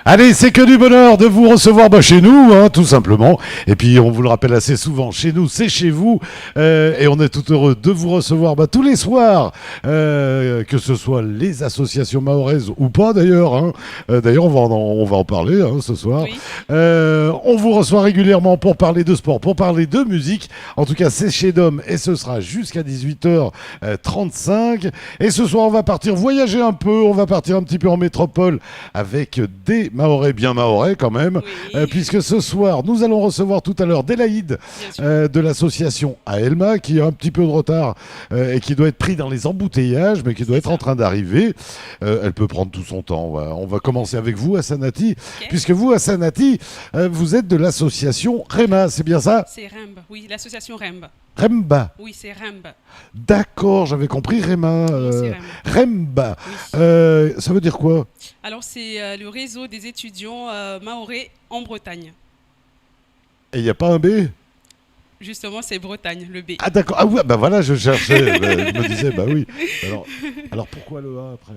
Allez, c'est que du bonheur de vous recevoir chez nous, hein, tout simplement. Et puis, on vous le rappelle assez souvent, chez nous, c'est chez vous. Et on est tout heureux de vous recevoir tous les soirs, que ce soit les associations mahoraises ou pas d'ailleurs. Hein. D'ailleurs, on va en parler ce soir. Oui. On vous reçoit régulièrement pour parler de sport, pour parler de musique. En tout cas, c'est chez Dom et ce sera jusqu'à 18h35. Et ce soir, on va partir voyager un peu. On va partir un petit peu en métropole avec des Mahorais, bien Mahorais quand même. Oui. Puisque ce soir, nous allons recevoir tout à l'heure Délaïde de l'association Aelma qui a un petit peu de retard et qui doit être pris dans les embouteillages, mais qui doit être en train d'arriver. Elle peut prendre tout son temps. On va commencer avec vous, Hassanati, puisque vous, Hassanati, vous êtes de l'association REMA, c'est bien ça? C'est REMB, oui, l'association REMB. REMBA. Oui, c'est REMB. D'accord, j'avais compris REMA. C'est REMBA. Oui. Ça veut dire quoi? Alors, c'est le réseau des étudiants mahorais en Bretagne. Et il n'y a pas un B? Justement, c'est Bretagne, le B. Ah d'accord, ah ouais, bah voilà, je cherchais, je me disais, bah oui. Alors pourquoi le A après?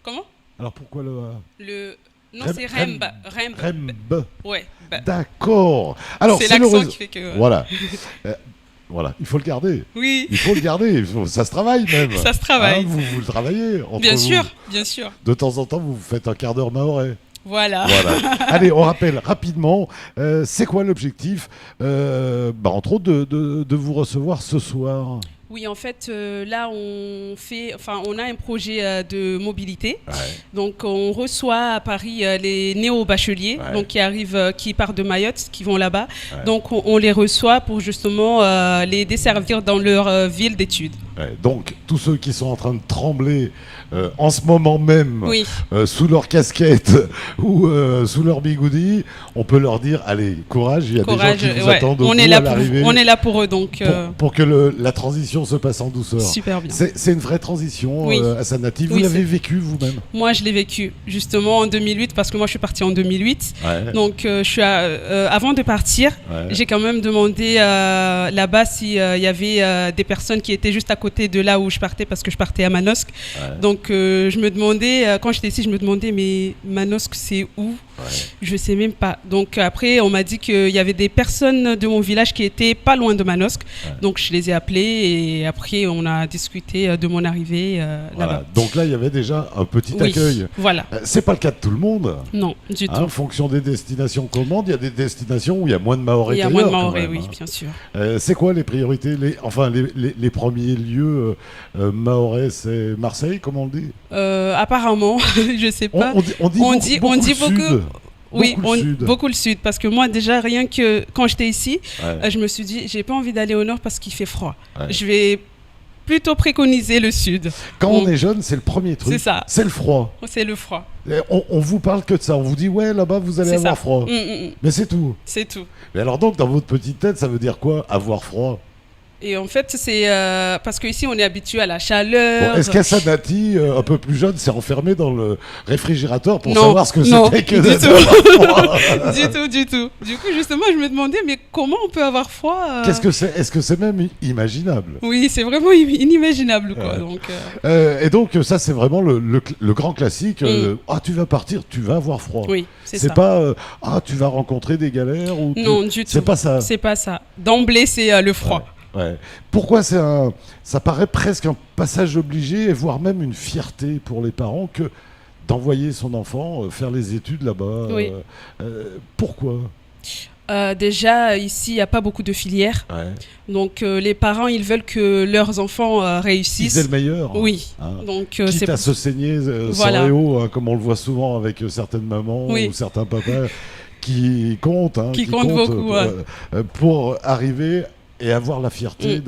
Comment? Alors pourquoi le A? Non, c'est REMB. REMB. REMB. Ouais. D'accord. Alors c'est le l'accent réseau. qui fait que... Voilà. Voilà, il faut le garder. Oui. Il faut le garder. Ça se travaille même. Ça se travaille. Hein, vous le travaillez entre Bien vous. sûr, bien sûr. De temps en temps, vous faites un quart d'heure mahorais. Voilà. Allez, on rappelle rapidement, c'est quoi l'objectif entre autres de vous recevoir ce soir. Oui, en fait, là, on a un projet de mobilité. Ouais. Donc, on reçoit à Paris les néo-bacheliers, donc qui partent de Mayotte, qui vont là-bas. Ouais. Donc, on les reçoit pour justement les desservir dans leur ville d'études. Ouais, donc, tous ceux qui sont en train de trembler en ce moment même, sous leur casquette ou sous leur bigoudi, on peut leur dire, allez, courage, il y a des gens qui vous attendent au bout à l'arrivée. On est là pour eux, donc... Pour que la transition se passe en douceur. Super bien. C'est une vraie transition, Hassanati. Vous l'avez vécu vous-même? Moi, je l'ai vécu, justement, en 2008, parce que moi, je suis partie en 2008. Ouais. Donc, avant de partir, j'ai quand même demandé là-bas s'il y avait des personnes qui étaient juste à côté de là où je partais, parce que je partais à Manosque. Ouais. Donc, je me demandais, quand j'étais ici, mais Manosque, c'est où? Je sais même pas. Donc après, on m'a dit qu'il y avait des personnes de mon village qui étaient pas loin de Manosque. Donc je les ai appelés et après on a discuté de mon arrivée là-bas. Donc là, il y avait déjà un petit accueil. Voilà. C'est pas le cas de tout le monde. Non, du tout. En fonction des destinations commandes, il y a des destinations où il y a moins de Mahorais. Il y a moins de Mahorais, oui, bien sûr. C'est quoi les priorités, les premiers lieux Mahorais? C'est Marseille, comme on le dit? Apparemment, je sais pas. On dit beaucoup. Oui, beaucoup le sud, parce que moi déjà rien que quand j'étais ici, je me suis dit j'ai pas envie d'aller au nord parce qu'il fait froid. Je vais plutôt préconiser le sud. Quand on est jeune, c'est le premier truc. C'est ça. C'est le froid. C'est le froid. On vous parle que de ça. On vous dit là-bas vous allez avoir froid. Mais c'est tout. C'est tout. Mais alors donc dans votre petite tête, ça veut dire quoi avoir froid? Et en fait, c'est parce qu'ici, on est habitué à la chaleur. Est-ce qu'Hassanati, un peu plus jeune, s'est enfermé dans le réfrigérateur pour savoir ce que c'était que d'avoir froid? Du tout. Du coup, justement, je me demandais, mais comment on peut avoir froid Qu'est-ce que c'est? Est-ce que c'est même inimaginable? Oui, c'est vraiment inimaginable, quoi. Et donc, ça, c'est vraiment le grand classique. Tu vas partir, tu vas avoir froid. Oui, c'est ça. C'est pas tu vas rencontrer des galères ou non, du tout. C'est pas ça. C'est pas ça. D'emblée, c'est le froid. Pourquoi ça paraît presque un passage obligé, voire même une fierté pour les parents que d'envoyer son enfant faire les études là-bas? Pourquoi? Déjà, ici, il n'y a pas beaucoup de filières. Donc, les parents, ils veulent que leurs enfants réussissent. Ils aient le meilleur. Oui. Donc, quitte à se saigner sans réau, comme on le voit souvent avec certaines mamans ou certains papas qui comptent. Qui comptent beaucoup. Pour arriver et avoir la fierté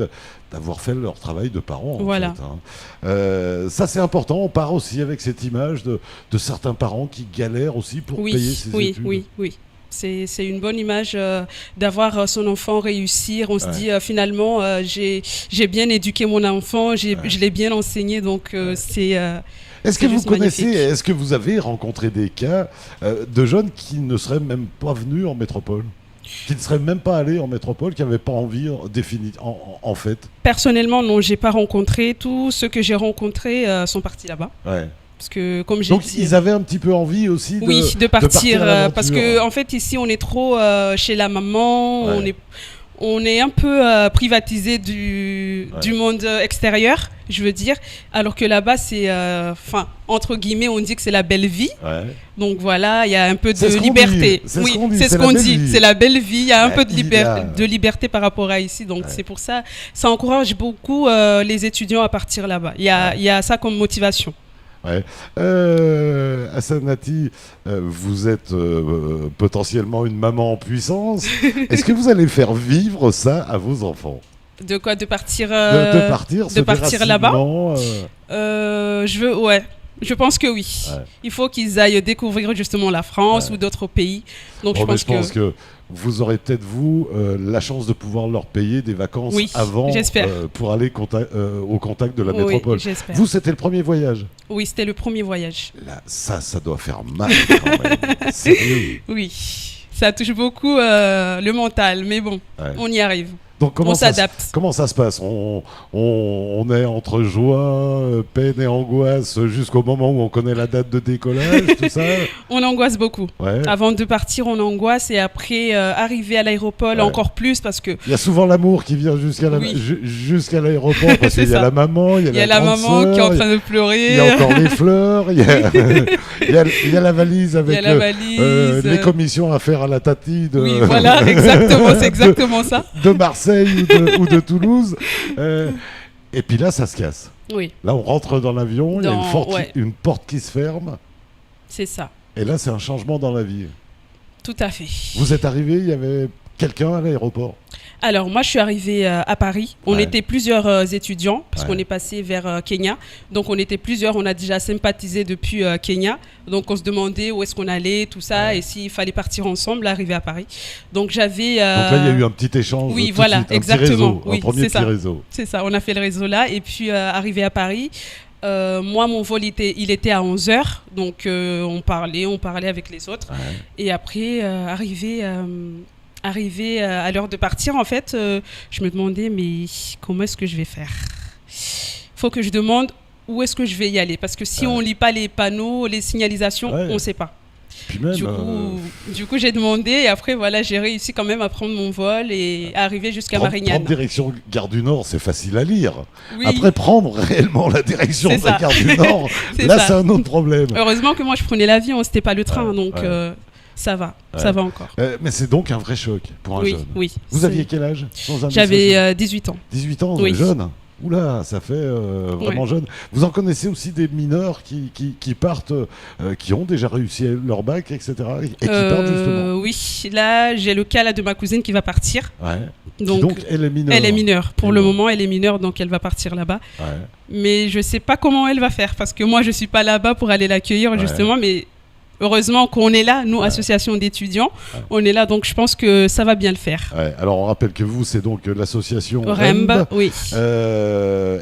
d'avoir fait leur travail de parents. Voilà. En fait, ça, c'est important. On part aussi avec cette image de certains parents qui galèrent aussi pour payer ses études. Oui. C'est une bonne image d'avoir son enfant réussir. On se dit finalement, j'ai bien éduqué mon enfant, je l'ai bien enseigné. Donc, c'est... Est-ce que vous connaissez, est-ce que vous avez rencontré des cas de jeunes qui ne seraient même pas venus en métropole? Qui ne seraient même pas allés en métropole, qui n'avaient pas envie en fait? Personnellement, non, j'ai pas rencontré. Tous ceux que j'ai rencontrés sont partis là-bas. Parce que, comme j'ai Donc dit, ils avaient un petit peu envie aussi de partir, à l'aventure. parce que en fait ici on est trop chez la maman, Ouais. on est un peu privatisé du monde extérieur, je veux dire, alors que là-bas c'est, enfin entre guillemets on dit que c'est la belle vie. Ouais. Donc voilà, il y a un peu C'est de ce qu'on liberté. dit, c'est ce Oui, qu'on dit, c'est c'est ce la qu'on belle dit. vie. C'est la belle vie. Il y a un peu de, il y a- de liberté par rapport à ici. Donc c'est pour ça, ça encourage beaucoup les étudiants à partir là-bas. Il y a ça comme motivation. Ouais. Hassanati, vous êtes potentiellement une maman en puissance. Est-ce que vous allez faire vivre ça à vos enfants? De quoi? De partir, De partir, ce de partir là-bas déracinement, ouais. Je pense que oui. Ouais. Il faut qu'ils aillent découvrir justement la France Ouais. ou d'autres pays. Donc Bon, mais je pense que que vous aurez peut-être, vous, la chance de pouvoir leur payer des vacances Oui, avant j'espère. pour aller au contact de la oui, métropole. j'espère. Vous, c'était le premier voyage. Oui, c'était le premier voyage. Là, ça doit faire mal quand même. Sérieux. Oui, ça touche beaucoup le mental, mais bon, Ouais. on y arrive. Donc On s'adapte. comment ça se passe? On est entre joie, peine et angoisse jusqu'au moment où on connaît la date de décollage, tout ça. On angoisse beaucoup. Ouais. Avant de partir, on angoisse et après, arriver à l'aéroport, Ouais. encore plus parce que Il y a souvent l'amour qui vient jusqu'à Oui. jusqu'à l'aéroport parce C'est qu'il y a ça. la maman, il il y a la la grande maman qui est en sœur, train de il pleurer. y a encore les fleurs, il y a, il y a la valise Il y avec a la valise. les commissions à faire à la tati de, Oui, voilà, exactement, c'est exactement ça. de Marseille ou de Toulouse. Et puis là, ça se casse. Oui, Là, on rentre dans l'avion, il y a Ouais. une porte qui se ferme. c'est ça, Et là, c'est un changement dans la vie. tout à fait. Vous êtes arrivé, il y avait quelqu'un à l'aéroport. Alors, moi, je suis arrivée à Paris. On Ouais. était plusieurs étudiants, parce Ouais. qu'on est passé vers Kenya. Donc, on était plusieurs. On a déjà sympathisé depuis Kenya. Donc, on se demandait où est-ce qu'on allait, tout ça, Ouais. et s'il fallait partir ensemble, arriver à Paris. Donc, j'avais... Donc là, il y a eu un petit échange. oui, tout de voilà, suite, un petit exactement. réseau, Oui, un premier c'est petit ça. réseau. C'est ça, on a fait le réseau là. Et puis, arrivé à Paris, moi, mon vol, il était à 11h. Donc, on parlait avec les autres. Ouais. Et après, arrivé à l'heure de partir, en fait, je me demandais, mais comment est-ce que je vais faire? Il faut que je demande où est-ce que je vais y aller. Parce que si on ne lit pas les panneaux, les signalisations, Ouais. on ne sait pas. Puis même, Du coup, j'ai demandé et après, voilà, j'ai réussi quand même à prendre mon vol et à arriver jusqu'à Marignane. prendre direction Gare du Nord, c'est facile à lire. Oui. Après, prendre réellement la direction C'est de la ça. Gare du Nord, C'est là, ça. c'est un autre problème. Heureusement que moi, je prenais l'avion, c'était pas le train, Ouais, donc ouais. ça va, Ouais. ça va encore. Mais c'est donc un vrai choc pour un Oui, jeune. oui. Vous c'est- aviez quel âge sans indiscrétion? J'avais 18 ans. 18 ans, Oui. jeune. Oula, ça fait vraiment jeune. Vous en connaissez aussi des mineurs qui partent, qui ont déjà réussi leur bac, etc. Et qui partent justement. Oui, là, j'ai le cas là, de ma cousine qui va partir. Ouais. Donc, elle est mineure. elle est mineure. Pour Et le bon. moment, elle est mineure, donc elle va partir là-bas. Ouais. Mais je sais pas comment elle va faire, parce que moi, je suis pas là-bas pour aller l'accueillir, Ouais. justement. Mais heureusement qu'on est là, nous, Ouais. association d'étudiants, Ouais. on est là, donc je pense que ça va bien le faire. Ouais. Alors on rappelle que vous, c'est donc l'association REMB, oui.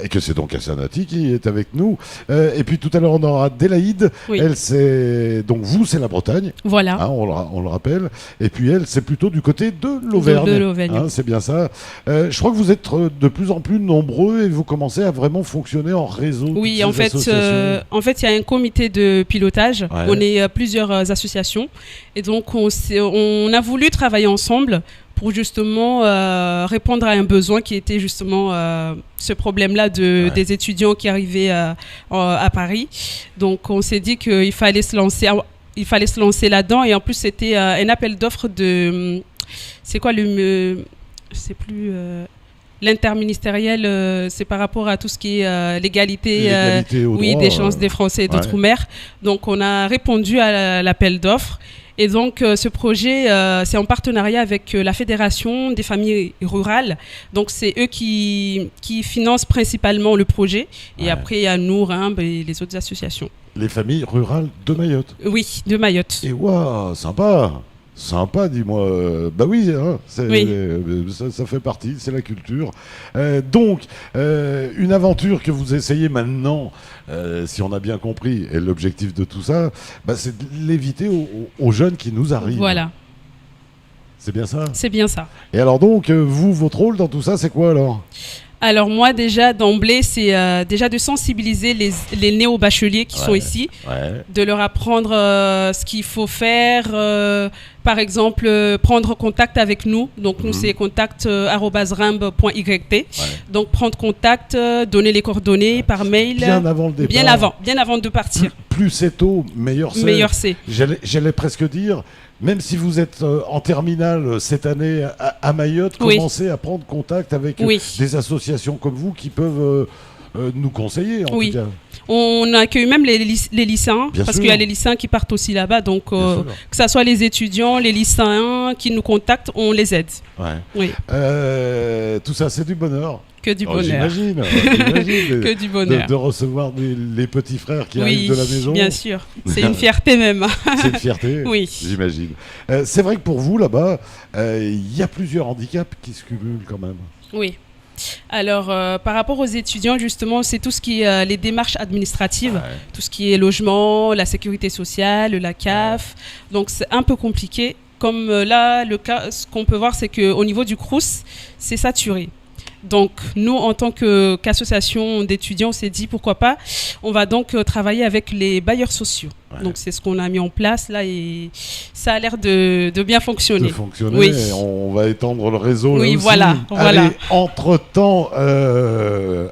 Et que c'est donc Hassanati qui est avec nous. Et puis tout à l'heure, on aura Délaïde. Oui. Elle, c'est donc vous, c'est la Bretagne, Voilà. hein, on le rappelle. Et puis elle, c'est plutôt du côté de l'Auvergne. De l'Auvergne. Hein, c'est bien ça. Je crois que vous êtes de plus en plus nombreux et vous commencez à vraiment fonctionner en réseau. Oui, toutes en ces fait, associations. il y a un comité de pilotage. Ouais. On est plusieurs associations. Et donc, on a voulu travailler ensemble pour justement répondre à un besoin qui était justement ce problème-là Ouais. des étudiants qui arrivaient à Paris. Donc, on s'est dit qu'il fallait se lancer. Il fallait se lancer là-dedans. Et en plus, c'était un appel d'offres de... C'est quoi le... Je sais plus... L'interministériel, c'est par rapport à tout ce qui est l'égalité L'égalité au oui, droit, des chances des Français et d'outre-mer. Donc, on a répondu à l'appel d'offres. Et donc, ce projet, c'est en partenariat avec la Fédération des familles rurales. Donc, c'est eux qui financent principalement le projet. Et Ouais. après, il y a nous, RIMB et les autres associations. Les familles rurales de Mayotte. Oui, de Mayotte. Et waouh, sympa. Sympa, dis-moi. Bah oui, hein, Oui. ça fait partie, c'est la culture. Donc, une aventure que vous essayez maintenant, si on a bien compris, et l'objectif de tout ça, bah, c'est de l'éviter aux jeunes qui nous arrivent. Voilà, C'est bien ça. c'est bien ça. Et alors donc, vous, votre rôle dans tout ça, c'est quoi alors? Alors moi déjà d'emblée c'est déjà de sensibiliser les néo-bacheliers qui sont ici, de leur apprendre ce qu'il faut faire, par exemple prendre contact avec nous, donc nous c'est contact@rimb.yt, donc prendre contact, donner les coordonnées par mail, bien avant le départ, bien avant de partir. Plus c'est tôt, meilleur c'est. Meilleur c'est. J'allais presque dire, même si vous êtes en terminale cette année à Mayotte, commencez à prendre contact avec des associations comme vous qui peuvent nous conseiller en tout cas. On accueille même les lycéens, parce qu'il y a les lycéens qui partent aussi là-bas, donc que ce soit les étudiants, les lycéens qui nous contactent, on les aide. Oui. Tout ça, c'est du bonheur. Que du bonheur. J'imagine que du bonheur. De recevoir les petits frères qui arrivent de la maison. Oui, bien sûr. C'est une fierté même. C'est une fierté, j'imagine. C'est vrai que pour vous, là-bas, il y a plusieurs handicaps qui se cumulent quand même. Oui. Alors, par rapport aux étudiants, justement, c'est tout ce qui est les démarches administratives, tout ce qui est logement, la sécurité sociale, la CAF. Donc, c'est un peu compliqué. Comme là, le cas, ce qu'on peut voir, c'est qu'au niveau du CROUS, c'est saturé. Donc, nous, en tant qu'association d'étudiants, on s'est dit, pourquoi pas, on va donc travailler avec les bailleurs sociaux. Donc, c'est ce qu'on a mis en place, là, et ça a l'air de bien fonctionner. On va étendre le réseau, là aussi. Voilà. Allez, entre-temps,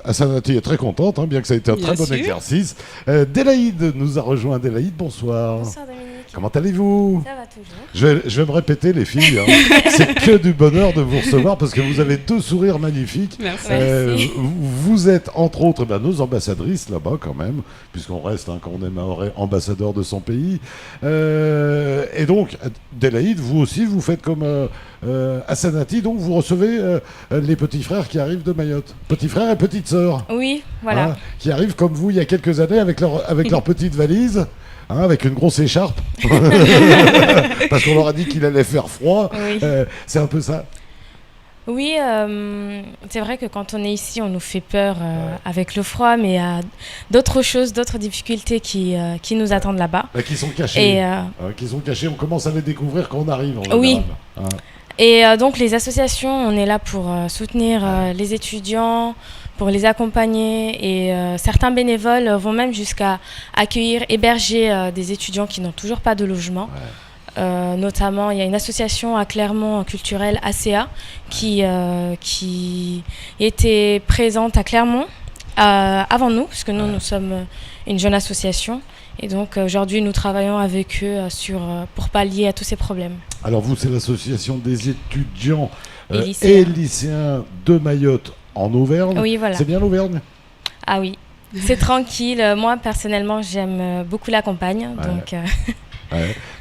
Hassanati est très contente, bien que ça ait été un très bon exercice. Délaïde nous a rejoint. Délaïde, bonsoir. Bonsoir, Dominique. Comment allez-vous? Ça va toujours. Je vais me répéter, les filles. C'est que du bonheur de vous recevoir parce que vous avez deux sourires magnifiques. Merci. Vous êtes, entre autres, nos ambassadrices là-bas, quand même, puisqu'on reste, quand on est ambassadeur de son pays. Et donc, Délaïde, vous aussi, vous faites comme Hassanati, donc vous recevez les petits frères qui arrivent de Mayotte. Petits frères et petites sœurs. Oui, voilà. Qui arrivent comme vous il y a quelques années avec leur petite valise. Avec une grosse écharpe, parce qu'on leur a dit qu'il allait faire froid. C'est un peu ça. Oui, c'est vrai que quand on est ici, on nous fait peur avec le froid, mais il y a d'autres choses, d'autres difficultés qui nous attendent là-bas. Qui sont cachées. On commence à les découvrir quand on arrive. Et donc les associations, on est là pour soutenir les étudiants, pour les accompagner, et certains bénévoles vont même jusqu'à accueillir, héberger des étudiants qui n'ont toujours pas de logement. Notamment, il y a une association à Clermont culturelle, ACA, qui était présente à Clermont avant nous, puisque nous sommes une jeune association. Et donc aujourd'hui, nous travaillons avec eux pour pallier à tous ces problèmes. Alors vous, c'est l'association des étudiants et lycéens de Mayotte en Auvergne. Oui, voilà. C'est bien l'Auvergne? Ah oui, c'est tranquille. Moi, personnellement, j'aime beaucoup la campagne. Donc,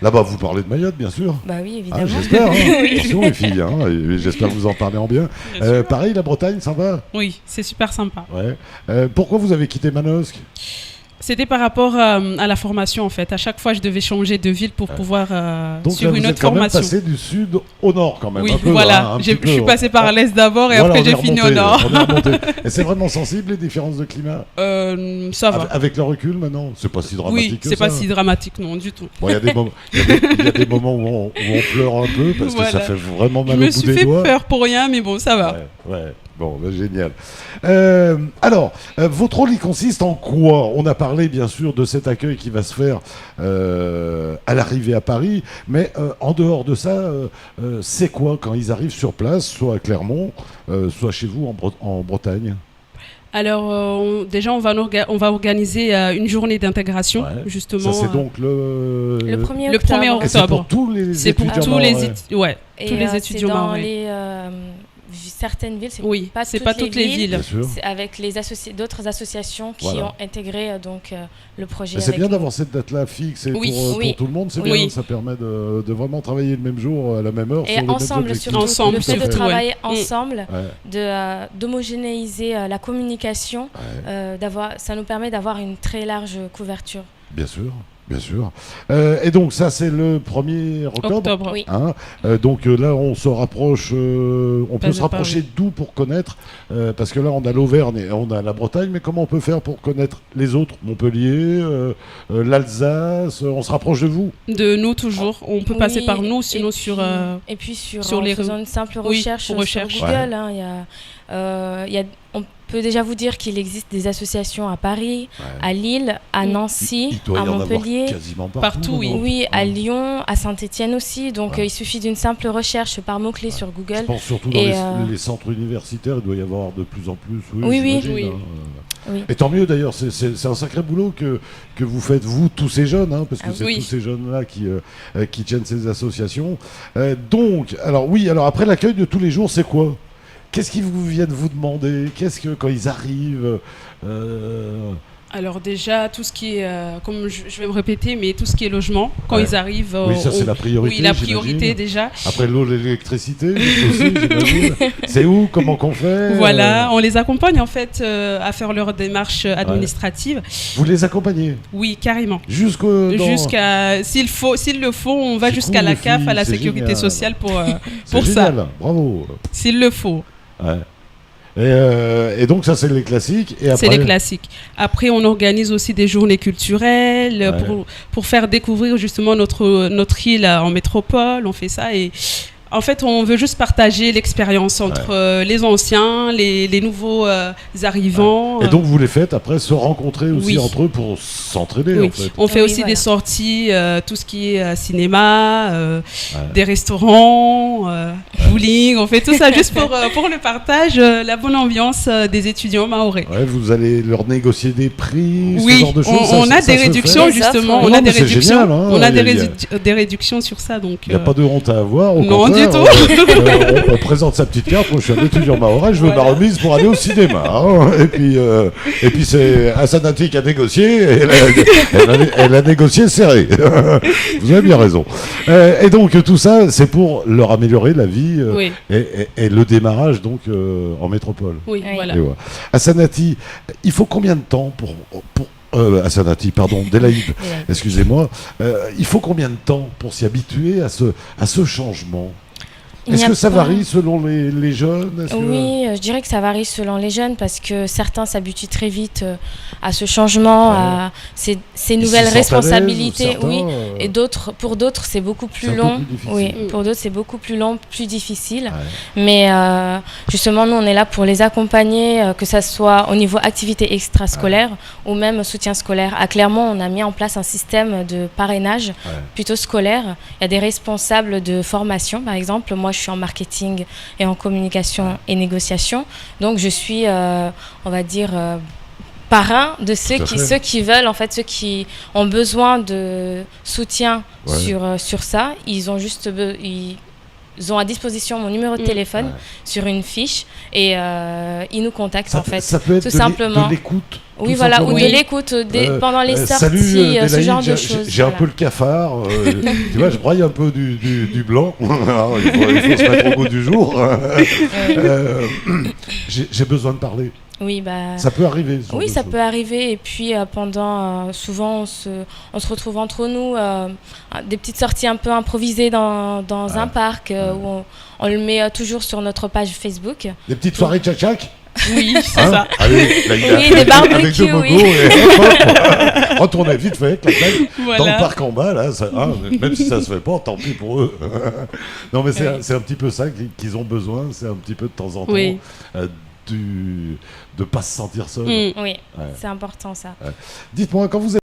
là-bas, vous parlez de Mayotte, bien sûr. Bah oui, évidemment. J'espère. Attention, les filles. Et j'espère que vous en parlez en bien. Pareil, la Bretagne, ça va? Oui, c'est super sympa. Pourquoi vous avez quitté Manosque? C'était par rapport à la formation, en fait. À chaque fois, je devais changer de ville pour pouvoir suivre une autre formation. Donc, vous êtes passé du sud au nord, quand même. Oui, un peu, voilà. Je suis passé par l'est d'abord et après, j'ai fini au nord. Et c'est vraiment sensible, les différences de climat? Ça va. Avec le recul, maintenant? C'est pas si dramatique que ça. Oui, c'est pas si dramatique, non, du tout. Il y a des moments où on pleure un peu parce que ça fait vraiment mal au bout des doigts. Je me suis fait peur pour rien, mais bon, ça va. Bon, génial. Alors, votre rôle, il consiste en quoi? On a parlé, bien sûr, de cet accueil qui va se faire à l'arrivée à Paris, mais en dehors de ça, c'est quoi quand ils arrivent sur place, soit à Clermont, soit chez vous en Bretagne? Alors, déjà, on va organiser une journée d'intégration, justement. Ça, c'est donc le 1er octobre. Et c'est pour tous les étudiants? Tous les étudiants mahorais. Certaines villes, c'est pas toutes les villes. Avec d'autres associations qui ont intégré le projet. C'est bien d'avoir cette date-là fixe et pour tout le monde, c'est bien. Ça permet de vraiment travailler le même jour, à la même heure. Et ensemble, surtout. Le fait de travailler ensemble, d'homogénéiser la communication, ça nous permet d'avoir une très large couverture. Bien sûr. Bien sûr. Et donc ça c'est le 1er octobre. Octobre. Oui. Hein, donc là on se rapproche, on peut Pas se de rapprocher Paris. d'où pour connaître, parce que là on a l'Auvergne et on a la Bretagne, mais comment on peut faire pour connaître les autres, Montpellier, l'Alsace, on se rapproche de vous? De nous toujours. On peut passer Oui, par nous, et sinon puis- sur. Et puis sur en les faisant une simple Oui, recherche pour sur recherche. Google, hein, on peut déjà vous dire qu'il existe des associations à Paris, à Lille, à Mm. Nancy, Il doit à y en avoir Montpellier, quasiment Partout, oui. non? oui, à Hein. Lyon, à Saint-Étienne aussi. Donc Ouais. il suffit d'une simple recherche par mots-clés sur Je Google. pense surtout dans Et, les centres universitaires, il doit y avoir de plus en plus. Oui, oui. j'imagine, Oui. Oui. Et tant mieux d'ailleurs, c'est un sacré boulot que vous faites, vous, tous ces jeunes, hein, parce que Ah c'est oui. tous ces jeunes-là qui tiennent ces associations. Donc, alors après l'accueil de tous les jours, c'est quoi? Qu'est-ce qu'ils vous viennent vous demander? Qu'est-ce que, quand ils arrivent, Alors déjà, tout ce qui est, comme je vais me répéter, mais tout ce qui est logement, quand Ouais. ils arrivent... Oui, ça, c'est la priorité, Oui, la j'imagine. priorité déjà. après l'eau, l'électricité, aussi, j'imagine. C'est où? Comment qu'on fait? Voilà, on les accompagne en fait à faire leur démarche administrative. Vous les accompagnez Oui, carrément. jusqu'à... S'il le faut, on va C'est jusqu'à cool, la les CAF, filles, à la c'est sécurité génial. sociale pour C'est ça. génial, bravo. S'il le faut. Ouais. Et donc ça c'est les classiques. Et C'est après, les classiques. Après, on organise aussi des journées culturelles Ouais. pour faire découvrir justement notre île en métropole. On fait ça et en fait, on veut juste partager l'expérience entre les anciens, les nouveaux arrivants. Et donc vous les faites après se rencontrer aussi Oui. entre eux pour s'entraider Oui. en fait. On fait Oui, aussi voilà. des sorties, tout ce qui est cinéma, des restaurants, bowling. On fait tout ça juste pour le partage, la bonne ambiance des étudiants mahorais. Ouais, vous allez leur négocier des prix, ce Oui, genre de choses. on ça a se des fait. réductions Des justement. offres, On oui. a Non, des mais c'est réductions. génial, hein. On a Il y a- des réductions sur ça, donc. Il n'y a pas de honte à avoir. Au Non, contraire, du tout. on présente sa petite carte. Moi, je suis un étudiant mahorais. Je veux Voilà. ma remise pour aller au cinéma. Hein. Et puis c'est Asanati qui a négocié. Et elle a négocié serré. Vous avez bien raison. Et donc tout ça, c'est pour leur améliorer la vie Oui, et le démarrage donc en métropole. oui, Oui. voilà. Et voilà. Asanati, il faut combien de temps pour Asanati, pardon, Délaïde, excusez-moi. Il faut combien de temps pour s'y habituer à ce changement? Il n'y Est-ce a que ça pas- varie selon les jeunes? Est-ce que- Oui, je dirais que ça varie selon les jeunes parce que certains s'habituent très vite à ce changement, Ouais. à ces Ils nouvelles s'y sentent à l'aise, responsabilités. certains, Oui, et pour d'autres, c'est beaucoup c'est plus un peu long. plus difficile. Oui, Mm. pour d'autres, c'est beaucoup plus long, plus difficile. Ouais. Mais justement, nous, on est là pour les accompagner, que ça soit au niveau activité extrascolaire ou même soutien scolaire. À Clermont, on a mis en place un système de parrainage Ouais. plutôt scolaire. Il y a des responsables de formation, par exemple. Moi, je suis en marketing et en communication et négociation. Donc, je suis, on va dire, parrain de Tout à fait. ceux qui veulent, en fait, ceux qui ont besoin de soutien Ouais. sur ça. Ils ont juste... ils ont à disposition mon numéro de téléphone Ouais. sur une fiche et ils nous contactent en fait. Ça peut être tout simplement. de l'écoute. Oui, tout voilà, ou simplement. de l'écoute pendant les sorties, Salut, ce Délaïde, genre de j'ai- choses. J'ai un voilà. peu le cafard. Tu vois, je braille un peu du blanc. Alors, il faut se mettre au goût du jour. J'ai besoin de parler. Oui, bah. Ça peut arriver. ce genre Oui, de ça choses. peut arriver. Et puis souvent, on se retrouve entre nous, des petites sorties un peu improvisées dans un parc où on le met toujours sur notre page Facebook. Des petites soirées tchak-tchak. Oui, c'est Hein ça. Allez, là, il a- Oui, des avec barbecues, deux mogos oui. et hop, hop, retournez vite fait, clac, clac, dans le Voilà. parc en bas, là, même si ça se fait pas, tant pis pour eux. Non, mais Oui. c'est un petit peu ça qu'ils ont besoin, c'est un petit peu de temps en temps Oui. de pas se sentir seul. Mm. Oui, Ouais. c'est important ça. Dites-moi, quand vous êtes